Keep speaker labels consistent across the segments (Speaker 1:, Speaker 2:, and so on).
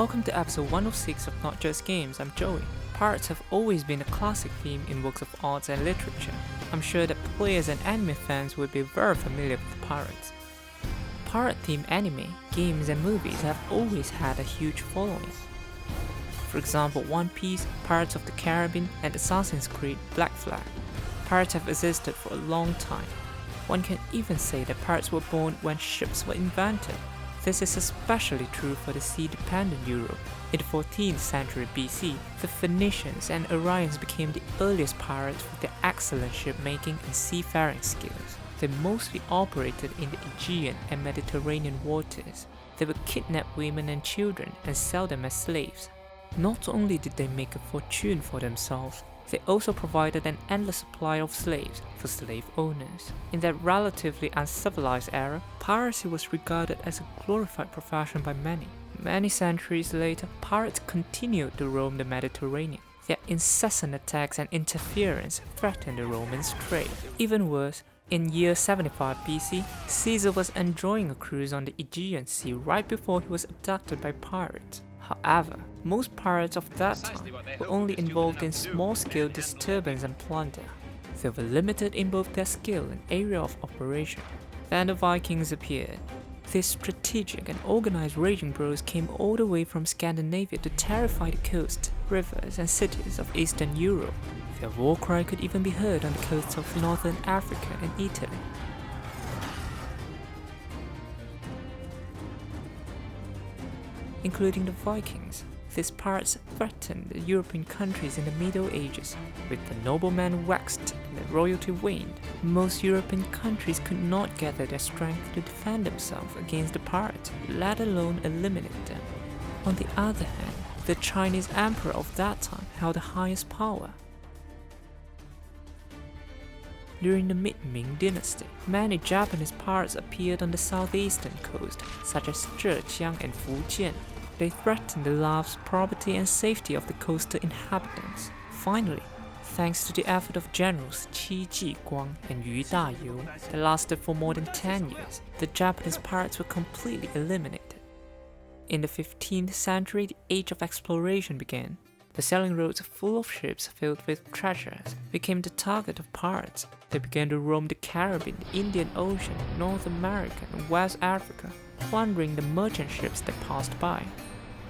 Speaker 1: Welcome to episode 106 of Not Just Games. I'm Joey. Pirates have always been a classic theme in works of arts and literature. I'm sure that players and anime fans will be very familiar with pirates. Pirate-themed anime, games and movies have always had a huge following. For example, One Piece, Pirates of the Caribbean, and Assassin's Creed Black Flag. Pirates have existed for a long time. One can even say that pirates were born when ships were invented. This is especially true for the sea-dependent Europe. In the 14th century BC, the Phoenicians and Aryans became the earliest pirates with their excellent ship-making and seafaring skills. They mostly operated in the Aegean and Mediterranean waters. They would kidnap women and children and sell them as slaves. Not only did they make a fortune for themselves, they also provided an endless supply of slaves for slave owners. In that relatively uncivilized era, piracy was regarded as a glorified profession by many. Many centuries later, pirates continued to roam the Mediterranean. Their incessant attacks and interference threatened the Romans' trade. Even worse, in year 75 BC, Caesar was enjoying a cruise on the Aegean Sea right before he was abducted by pirates. However, most pirates of that time were only involved in small-scale disturbance and plunder. They were limited in both their skill and area of operation. Then the Vikings appeared. These strategic and organized raging bros came all the way from Scandinavia to terrify the coasts, rivers and cities of Eastern Europe. Their war cry could even be heard on the coasts of northern Africa and Italy. Including the Vikings, these pirates threatened the European countries in the Middle Ages. With the noblemen waxed and the royalty waned, most European countries could not gather their strength to defend themselves against the pirates, let alone eliminate them. On the other hand, the Chinese emperor of that time held the highest power. During the Mid-Ming dynasty, many Japanese pirates appeared on the southeastern coast, such as Zhejiang and Fujian. They threatened the lives, property and safety of the coastal inhabitants. Finally, thanks to the effort of generals Qi Ji-guang and Yu Da-you that lasted for more than 10 years, the Japanese pirates were completely eliminated. In the 15th century, the age of exploration began. The sailing routes full of ships filled with treasures became the target of pirates. They began to roam the Caribbean, the Indian Ocean, North America and West Africa, plundering the merchant ships that passed by.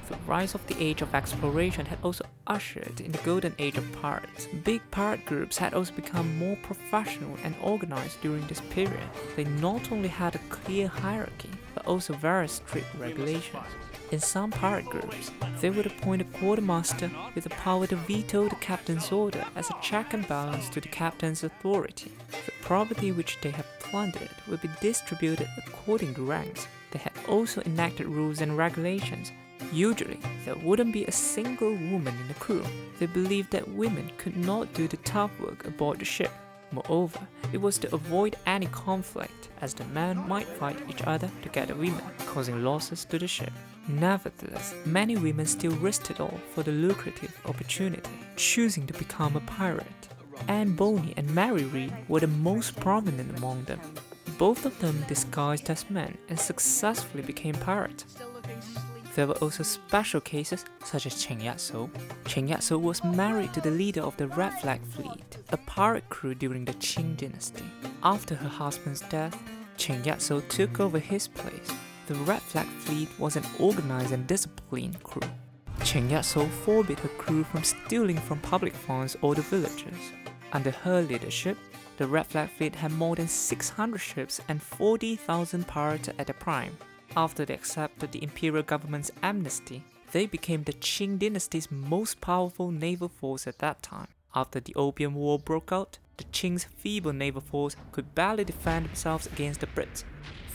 Speaker 1: The rise of the age of exploration had also ushered in the golden age of pirates. Big pirate groups had also become more professional and organized during this period. They not only had a clear hierarchy, but also very strict regulations. In some pirate groups, they would appoint a quartermaster with the power to veto the captain's order as a check and balance to the captain's authority. The property which they have plundered would be distributed according to ranks. They had also enacted rules and regulations. Usually, there wouldn't be a single woman in the crew. They believed that women could not do the tough work aboard the ship. Moreover, it was to avoid any conflict, as the men might fight each other to get the women, causing losses to the ship. Nevertheless, many women still risked it all for the lucrative opportunity, choosing to become a pirate. Anne Bonny and Mary Read were the most prominent among them. Both of them disguised as men and successfully became pirates. There were also special cases such as Chen Yat-so. Chen Yat-so was married to the leader of the Red Flag Fleet, a pirate crew during the Qing dynasty. After her husband's death, Chen Yat-so took over his place. The Red Flag Fleet was an organized and disciplined crew. Chen Yat-so forbid her crew from stealing from public funds or the villagers. Under her leadership, the Red Flag Fleet had more than 600 ships and 40,000 pirates at their prime. After they accepted the imperial government's amnesty, they became the Qing dynasty's most powerful naval force at that time. After the Opium War broke out, the Qing's feeble naval force could barely defend themselves against the Brits.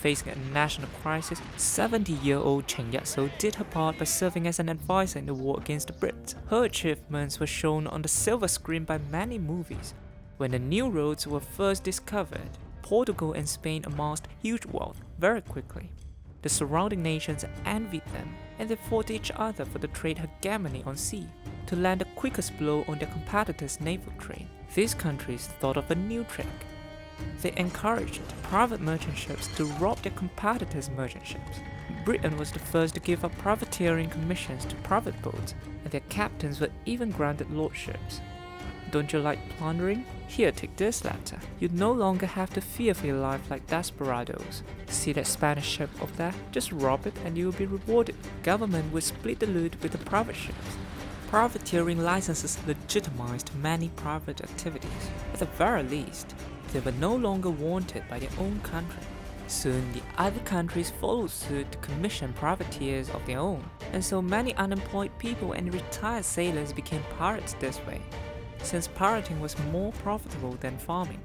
Speaker 1: Facing a national crisis, 70-year-old Chen Yat-so did her part by serving as an advisor in the war against the Brits. Her achievements were shown on the silver screen by many movies. When the new roads were first discovered, Portugal and Spain amassed huge wealth very quickly. The surrounding nations envied them, and they fought each other for the trade hegemony on sea. To land the quickest blow on their competitors' naval trade, these countries thought of a new trick. They encouraged private merchant ships to rob their competitors' merchant ships. Britain was the first to give up privateering commissions to private boats, and their captains were even granted lordships. Don't you like plundering? Here, take this letter. You no longer have to fear for your life like desperados. See that Spanish ship over there? Just rob it and you will be rewarded. Government would split the loot with the private ships. Privateering licenses legitimized many private activities. At the very least, they were no longer wanted by their own country. Soon, the other countries followed suit to commission privateers of their own, and so many unemployed people and retired sailors became pirates this way, since pirating was more profitable than farming.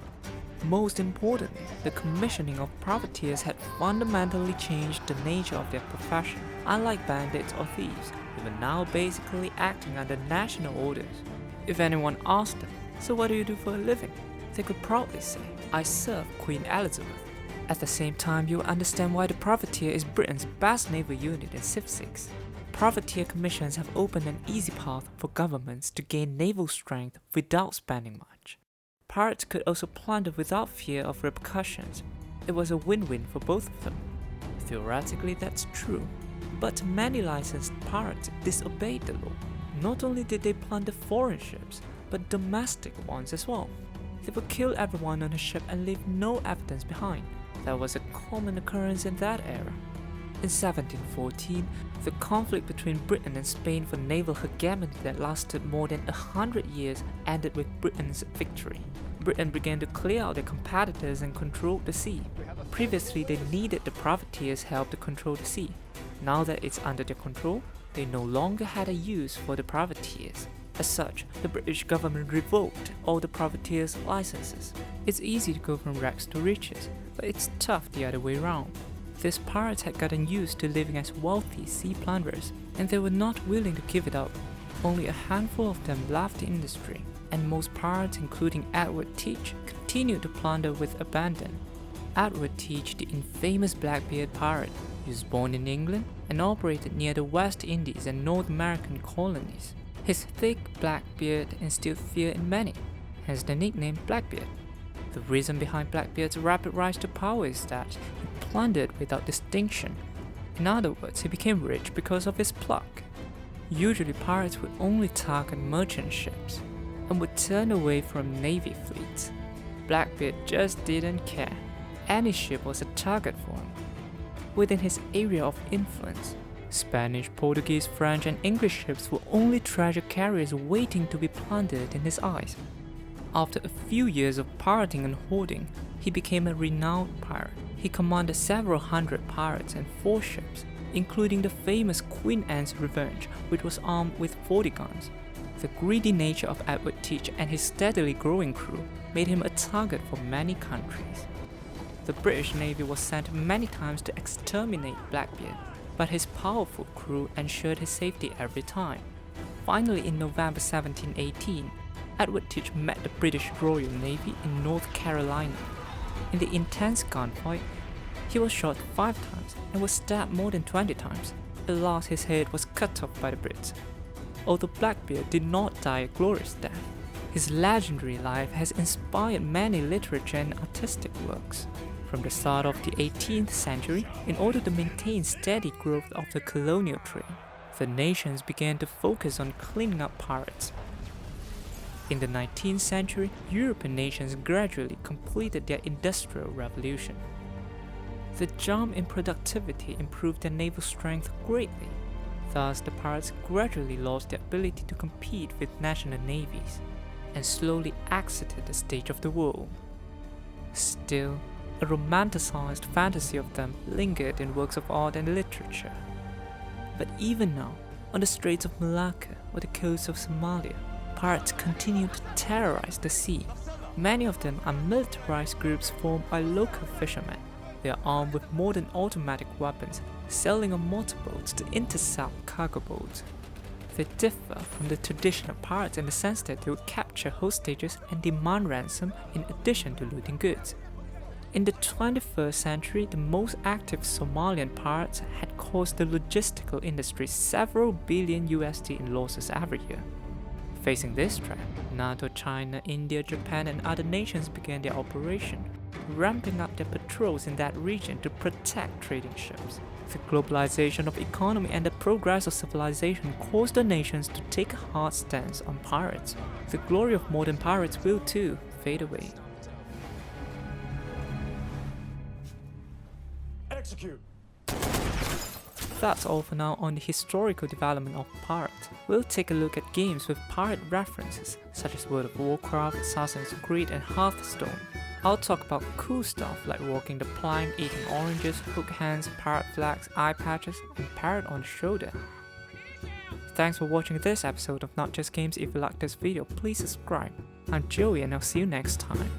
Speaker 1: Most importantly, the commissioning of privateers had fundamentally changed the nature of their profession. Unlike bandits or thieves, they were now basically acting under national orders. If anyone asked them, "So what do you do for a living?" they could proudly say, "I serve Queen Elizabeth." At the same time, you will understand why the privateer is Britain's best naval unit in Civ 6. Privateer commissions have opened an easy path for governments to gain naval strength without spending much. Pirates could also plunder without fear of repercussions. It was a win-win for both of them. Theoretically, that's true, but many licensed pirates disobeyed the law. Not only did they plunder foreign ships, but domestic ones as well. They would kill everyone on a ship and leave no evidence behind. That was a common occurrence in that era. In 1714, the conflict between Britain and Spain for naval hegemony that lasted more than 100 years ended with Britain's victory. Britain began to clear out their competitors and control the sea. Previously, they needed the privateers' help to control the sea. Now that it's under their control, they no longer had a use for the privateers. As such, the British government revoked all the privateers' licenses. It's easy to go from rags to riches, but it's tough the other way around. These pirates had gotten used to living as wealthy sea plunderers, and they were not willing to give it up. Only a handful of them left the industry, and most pirates, including Edward Teach, continued to plunder with abandon. Edward Teach, the infamous Blackbeard pirate, he was born in England and operated near the West Indies and North American colonies. His thick black beard instilled fear in many, hence the nickname Blackbeard. The reason behind Blackbeard's rapid rise to power is that he plundered without distinction. In other words, he became rich because of his pluck. Usually pirates would only target merchant ships and would turn away from navy fleets. Blackbeard just didn't care. Any ship was a target for him. Within his area of influence, Spanish, Portuguese, French, and English ships were only treasure carriers waiting to be plundered in his eyes. After a few years of pirating and hoarding, he became a renowned pirate. He commanded several hundred pirates and 4 ships, including the famous Queen Anne's Revenge, which was armed with 40 guns. The greedy nature of Edward Teach and his steadily growing crew made him a target for many countries. The British Navy was sent many times to exterminate Blackbeard, but his powerful crew ensured his safety every time. Finally, in November 1718, Edward Teach met the British Royal Navy in North Carolina. In the intense gunfight, he was shot 5 times and was stabbed more than 20 times. At last, his head was cut off by the Brits. Although Blackbeard did not die a glorious death, his legendary life has inspired many literature and artistic works. From the start of the 18th century, in order to maintain steady growth of the colonial trade, the nations began to focus on cleaning up pirates. In the 19th century, European nations gradually completed their industrial revolution. The jump in productivity improved their naval strength greatly. Thus, the pirates gradually lost their ability to compete with national navies and slowly exited the stage of the world. Still, a romanticized fantasy of them lingered in works of art and literature. But even now, on the Straits of Malacca or the coast of Somalia, pirates continue to terrorize the sea. Many of them are militarized groups formed by local fishermen. They are armed with modern automatic weapons, sailing on motorboats to intercept cargo boats. They differ from the traditional pirates in the sense that they would capture hostages and demand ransom in addition to looting goods. In the 21st century, the most active Somalian pirates had caused the logistical industry several billion USD in losses every year. Facing this threat, NATO, China, India, Japan, and other nations began their operation, ramping up their patrols in that region to protect trading ships. The globalization of economy and the progress of civilization caused the nations to take a hard stance on pirates. The glory of modern pirates will too fade away.
Speaker 2: Execute!
Speaker 1: That's all for now on the historical development of pirates. We'll take a look at games with pirate references, such as World of Warcraft, Assassin's Creed, and Hearthstone. I'll talk about cool stuff like walking the plank, eating oranges, hook hands, parrot flags, eye patches, and parrot on the shoulder. Thanks for watching this episode of Not Just Games. If you like this video, please subscribe. I'm Joey and I'll see you next time.